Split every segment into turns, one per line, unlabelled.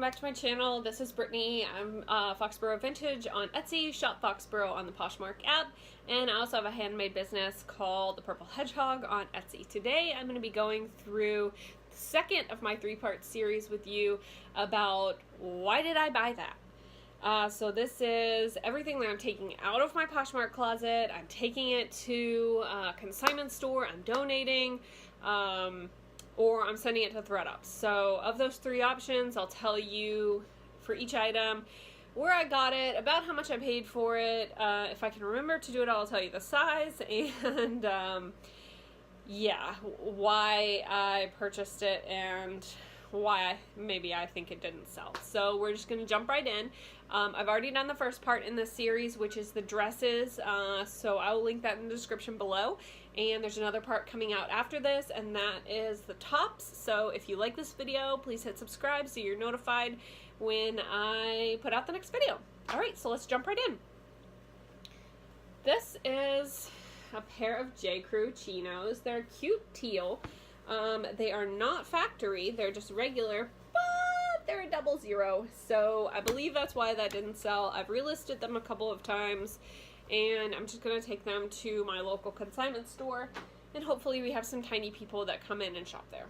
back to my channel. This is Brittany. I'm Foxborough Vintage on Etsy, shop Foxborough on the Poshmark app, and I also have a handmade business called the Purple Hedgehog on Etsy. Today I'm going to be going through the second of my three-part series with you about why did I buy that. So this is everything that I'm taking out of my Poshmark closet. I'm taking it to a consignment store. I'm donating. Or I'm sending it to ThredUp. So of those three options, I'll tell you for each item where I got it, about how much I paid for it. If I can remember to do it, I'll tell you the size and why I purchased it and why maybe I think it didn't sell. So we're just going to jump right in. I've already done the first part in this series, which is the dresses, so I will link that in the description below. And there's another part coming out after this, and that is the tops. So if you like this video, please hit subscribe so you're notified when I put out the next video. Alright, so let's jump right in. This is a pair of Crew Chinos. They're cute teal. They are not factory, they're just regular, but they're a 00. So I believe that's why that didn't sell. I've relisted them a couple of times, and I'm just going to take them to my local consignment store, and hopefully we have some tiny people that come in and shop there.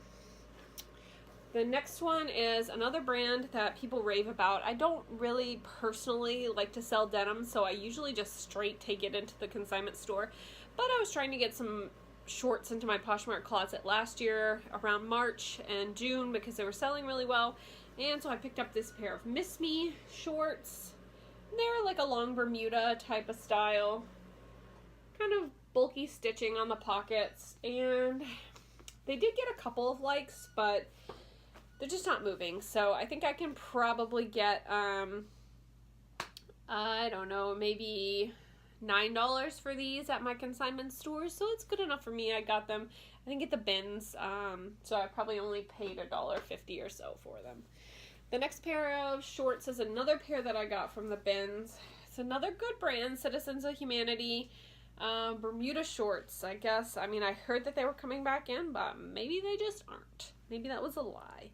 The next one is another brand that people rave about. I don't really personally like to sell denim, so I usually just straight take it into the consignment store, but I was trying to get some shorts into my Poshmark closet last year around March and June because they were selling really well, and so I picked up this pair of Miss Me shorts. They're like a long Bermuda type of style, kind of bulky stitching on the pockets, and they did get a couple of likes, but they're just not moving. So I think I can probably get I don't know, maybe $9 for these at my consignment store, so it's good enough for me. I got them, I think, at the bins, so I probably only paid $1.50 or so for them. The next pair of shorts is another pair that I got from the bins. It's another good brand, Citizens of Humanity, Bermuda shorts, I guess. I mean, I heard that they were coming back in, but maybe they just aren't. Maybe that was a lie.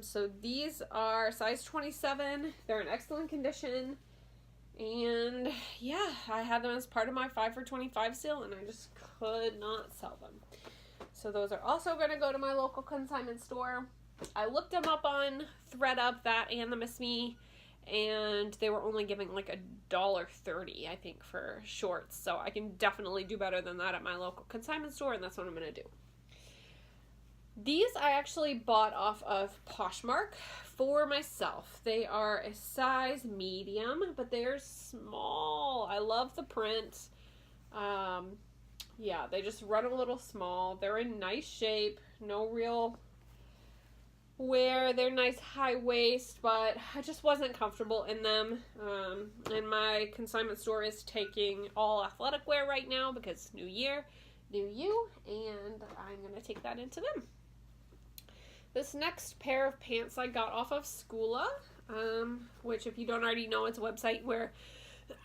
So these are size 27. They're in excellent condition. And yeah, I had them as part of my 5 for $25 sale, and I just could not sell them. So those are also going to go to my local consignment store. I looked them up on ThredUp, that and the Miss Me, and they were only giving like $1.30, I think, for shorts. So I can definitely do better than that at my local consignment store, and that's what I'm going to do. These I actually bought off of Poshmark for myself. They are a size medium, but they're small. I love the print. Yeah, they just run a little small. They're in nice shape. No real wear. They're nice high waist, but I just wasn't comfortable in them. And my consignment store is taking all athletic wear right now because new year, new you, and I'm going to take that into them. This next pair of pants I got off of Schoola, which, if you don't already know, it's a website where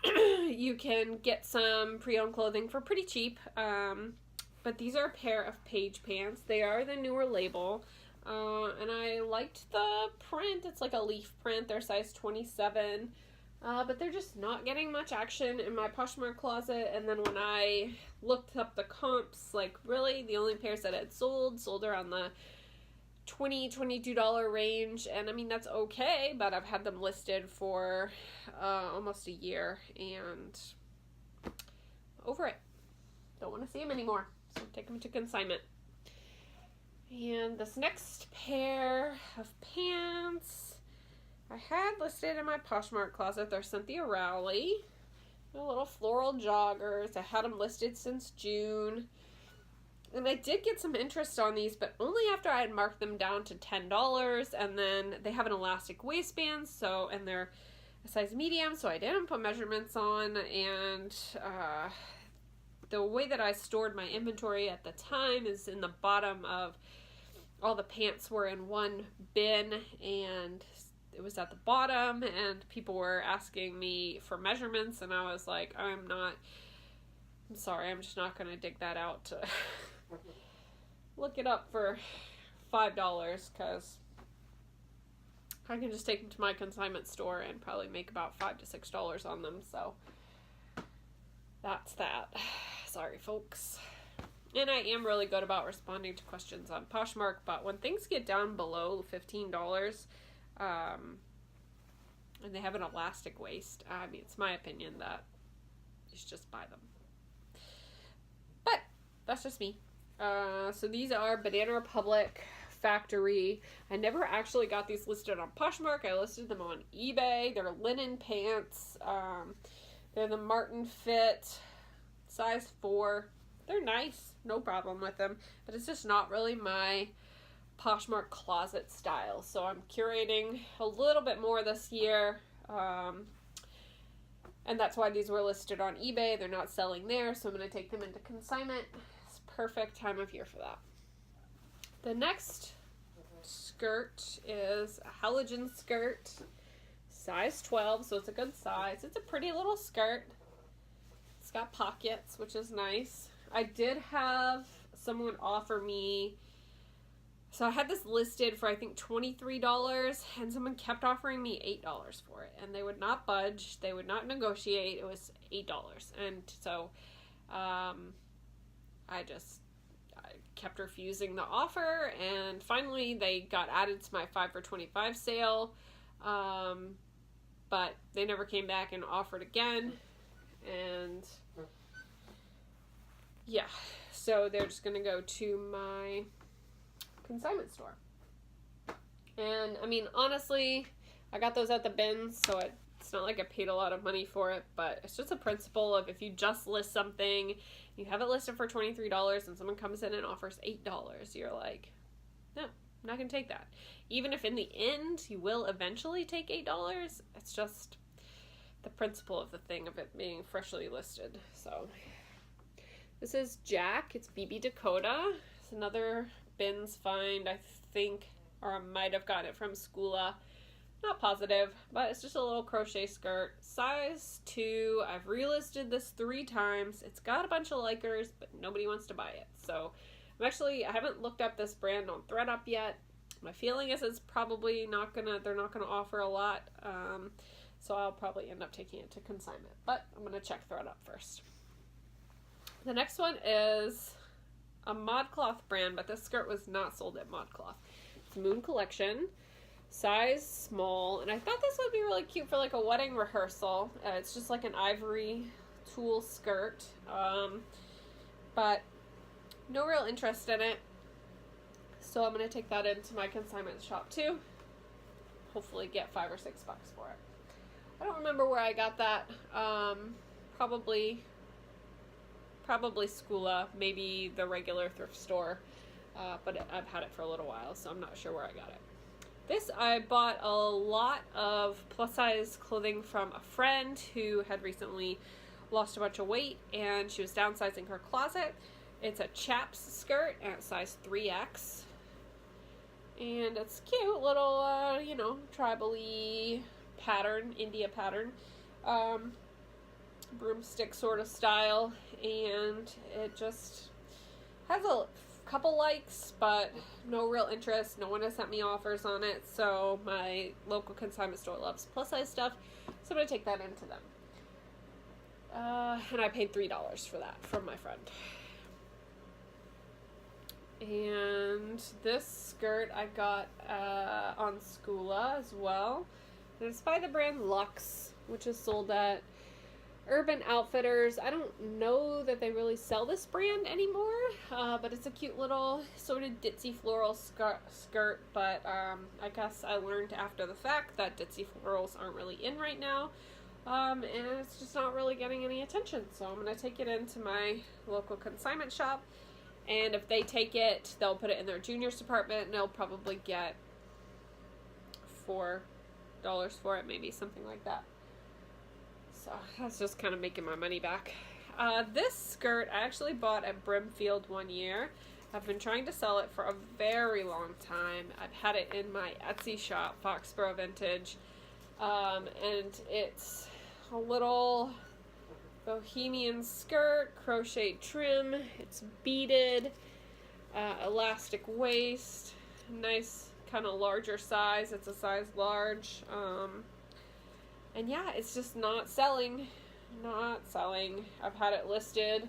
you can get some pre-owned clothing for pretty cheap. But these are a pair of page pants. They are the newer label, and I liked the print. It's like a leaf print. They're size 27, but they're just not getting much action in my Poshmark closet. And then when I looked up the comps, like, really, the only pairs that had sold around the $22 range, and I mean, that's okay, but I've had them listed for almost a year, and over it. Don't want to see them anymore, so take them to consignment. And this next pair of pants I had listed in my Poshmark closet. They're Cynthia Rowley. They're little floral joggers. I had them listed since June. And I did get some interest on these, but only after I had marked them down to $10, and then they have an elastic waistband, so, and they're a size medium, so I didn't put measurements on, and the way that I stored my inventory at the time is in the bottom of, all the pants were in one bin, and it was at the bottom, and people were asking me for measurements, and I was like, I'm sorry, I'm just not going to dig that out to look it up for $5, because I can just take them to my consignment store and probably make about $5 to $6 on them. So that's that. Sorry, folks. And I am really good about responding to questions on Poshmark, but when things get down below $15, and they have an elastic waist, I mean, it's my opinion that you should just buy them. But that's just me. So these are Banana Republic factory. I never actually got these listed on Poshmark. I listed them on eBay. They're linen pants. They're the Martin fit, size 4. They're nice, no problem with them, but it's just not really my Poshmark closet style. So I'm curating a little bit more this year, and that's why these were listed on eBay. They're not selling there, so I'm going to take them into consignment. It's perfect time of year for that. The next skirt is a Halogen Skirt, size 12, so it's a good size. It's a pretty little skirt. It's got pockets, which is nice. I did have someone offer me, so I had this listed for I think $23, and someone kept offering me $8 for it, and they would not budge, they would not negotiate. It was $8, and so I kept refusing the offer, and finally they got added to my 5 for $25 sale, but they never came back and offered again, and yeah, so they're just gonna go to my consignment store. And I mean, honestly, I got those at the bins, so it's not like I paid a lot of money for it, but it's just a principle of if you just list something, you have it listed for $23 and someone comes in and offers $8, you're like, no, I'm not gonna take that. Even if in the end you will eventually take $8, it's just the principle of the thing of it being freshly listed. So this is Jack. It's BB Dakota. It's another bins find, I think, or I might have gotten it from Skoola. Not positive, but it's just a little crochet skirt. Size 2. I've relisted this 3 times. It's got a bunch of likers, but nobody wants to buy it. So I haven't looked up this brand on ThreadUp yet. My feeling is it's probably they're not gonna offer a lot. So I'll probably end up taking it to consignment, but I'm gonna check ThreadUp first. The next one is a ModCloth brand, but this skirt was not sold at ModCloth. It's Moon Collection, size small, and I thought this would be really cute for like a wedding rehearsal. It's just like an ivory tulle skirt, but no real interest in it. So I'm going to take that into my consignment shop too. Hopefully get $5 or $6 for it. I don't remember where I got that. Probably Skoola, maybe the regular thrift store, but I've had it for a little while, so I'm not sure where I got it. This, I bought a lot of plus size clothing from a friend who had recently lost a bunch of weight, and she was downsizing her closet. It's a chaps skirt at size 3X, and it's cute, little, tribal-y pattern, India pattern. Broomstick sort of style, and it just has a couple likes, but no real interest. No one has sent me offers on it, so my local consignment store loves plus size stuff, so I'm going to take that into them. And I paid $3 for that from my friend. And this skirt I got on Skoola as well, and it's by the brand Luxe, which is sold at Urban Outfitters. I don't know that they really sell this brand anymore, but it's a cute little sort of ditzy floral skirt, but I guess I learned after the fact that ditzy florals aren't really in right now, and it's just not really getting any attention, so I'm going to take it into my local consignment shop, and if they take it, they'll put it in their juniors department, and they'll probably get $4 for it, maybe, something like that. So that's just kind of making my money back. This skirt I actually bought at Brimfield one year. I've been trying to sell it for a very long time. I've had it in my Etsy shop, Foxborough Vintage, and it's a little bohemian skirt, crochet trim. It's beaded, elastic waist, nice kind of larger size. It's a size large. And yeah, it's just not selling. Not selling. I've had it listed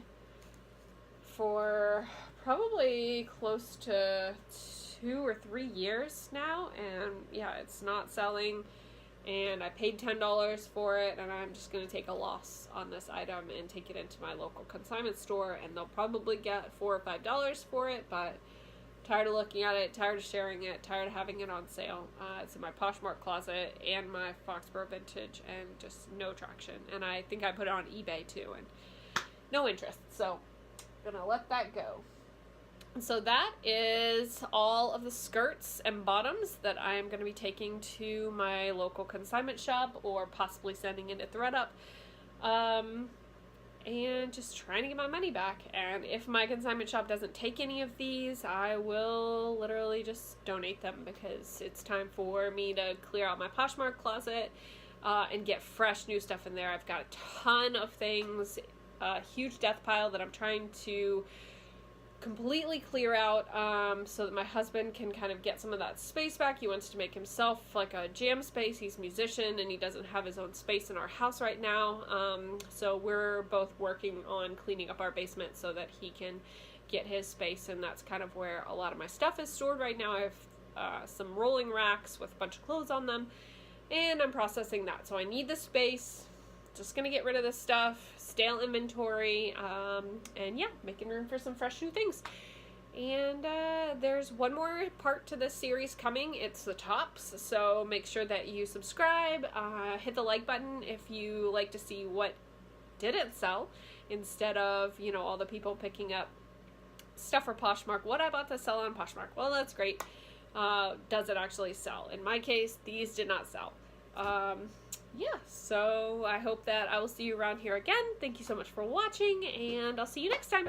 for probably close to 2 or 3 years now, and yeah, it's not selling. And I paid $10 for it, and I'm just going to take a loss on this item and take it into my local consignment store, and they'll probably get $4 or $5 for it, but tired of looking at it, tired of sharing it, tired of having it on sale. It's in my Poshmark closet and my Foxborough Vintage, and just no traction. And I think I put it on eBay too, and no interest, so I'm going to let that go. So that is all of the skirts and bottoms that I am going to be taking to my local consignment shop, or possibly sending into ThreadUp, and just trying to get my money back. And if my consignment shop doesn't take any of these, I will literally just donate them, because it's time for me to clear out my Poshmark closet and get fresh new stuff in there. I've got a ton of things, a huge death pile that I'm trying to completely clear out, so that my husband can kind of get some of that space back. He wants to make himself like a jam space. He's a musician, and he doesn't have his own space in our house right now, so we're both working on cleaning up our basement so that he can get his space, and that's kind of where a lot of my stuff is stored right now. I have some rolling racks with a bunch of clothes on them, and I'm processing that, so I need the space. Just gonna get rid of this stuff, stale inventory, and yeah, making room for some fresh new things. And there's one more part to this series coming. It's the tops, so make sure that you subscribe, hit the like button if you like to see what didn't sell, instead of, you know, all the people picking up stuff for Poshmark. What I bought to sell on Poshmark, well, that's great. Does it actually sell? In my case, these did not sell. Yeah, so I hope that I will see you around here again. Thank you so much for watching, and I'll see you next time.